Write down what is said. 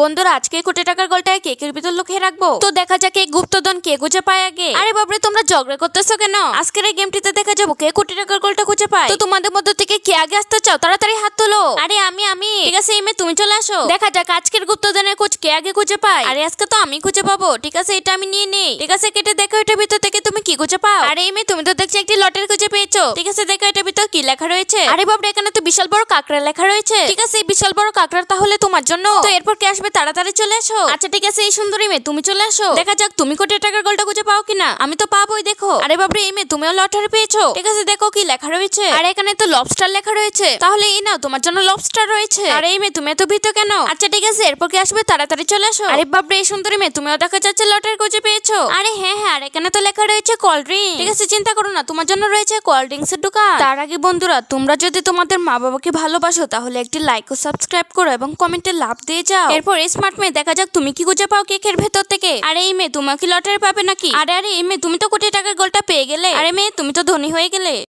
বন্ধুরা আজকে কোটি টাকার গোলটায় কেকের ভিতর লুকিয়ে রাখবো, তো দেখা যাক এই গুপ্তধন কে খুঁজে পায় আগে। আরে বাবরে তোমরা ঝগড়া করতেছো কেন? আজকের এই গেমটিতে দেখা যাবো কে কোটি টাকার গোলটা খুঁজে পায়। তো তোমাদের মধ্যে থেকে কে আগে আসতে চাও তাড়াতাড়ি হাত তোলো। আরে আমি ঠিক আছে, এই মেয়ে তুমি চলে আসো। দেখা যাক আজকের গুপ্তধনের খোঁজ কে আগে খুঁজে পায়। আরে আজকে তো আমি খুঁজে পাবো। ঠিক আছে, এটা আমি নিয়ে নেই। ঠিক আছে, কেটে দেখো এটার ভিতর থেকে তুমি কি খুঁজে পাও। আরে এই মেয়ে তুমি তো দেখছি একটি লটারি খুঁজে পেয়েছো। ঠিক আছে, দেখো এটার ভিতর কি লেখা রয়েছে। আরে বাবরে এখানে তো বিশাল বড় কাকড়া লেখা রয়েছে। ঠিক আছে, এই বিশাল বড় কাকড়া তাহলে তোমার জন্য। তো এরপর কে আসবে তাড়াতাড়ি চলে আসো। আচ্ছা ঠিক আছে, এই সুন্দরী মেয়ে তুমি চলে আসো। দেখা যাক তুমি কোটি টাকার গোলটা খুঁজে পাও কিনা। আমি তো পাবোই, দেখো। আরে বাবরে এই মেয়ে তুমিও লটারি পেয়েছো। ঠিক আছে, দেখো কি লেখা রয়েছে। আর এখানে তো লবস্টার লেখা রয়েছে। তাহলে এই নাও, তোমার জন্য লবস্টার রয়েছে। আরে এই মেয়ে তুমি এত ভীত কেন? আচ্ছা ঠিক আছে, এরপর কি আসবে তাড়াতাড়ি চলে আসো। আরে বাবরে এই সুন্দরী মেয়ে তুমিও দেখা যাচ্ছে লটারি খুঁজে পেয়েছো। আরে হ্যাঁ, আর এখানে তো লেখা রয়েছে কোল্ড ড্রিঙ্ক। ঠিক আছে, চিন্তা করো না, তোমার জন্য রয়েছে কোল্ড ড্রিঙ্কস এর দোকান। তার আগে বন্ধুরা, তোমরা যদি তোমাদের মা বাবাকে ভালোবাসো তাহলে একটি লাইক ও সাবস্ক্রাইব করো এবং কমেন্টে লাভ দিয়ে যাও। এরপর স্মার্ট মেয়ে দেখা যাক তুমি কি খুঁজে পাও কেকের ভেতর থেকে। আরে এই মেয়ে তোমার কি লটারি পাবে নাকি? আরে এই মেয়ে তুমি তো কোটি টাকার গোলটা পেয়ে গেলে। আরে মেয়ে তুমি তো ধনী হয়ে গেলে।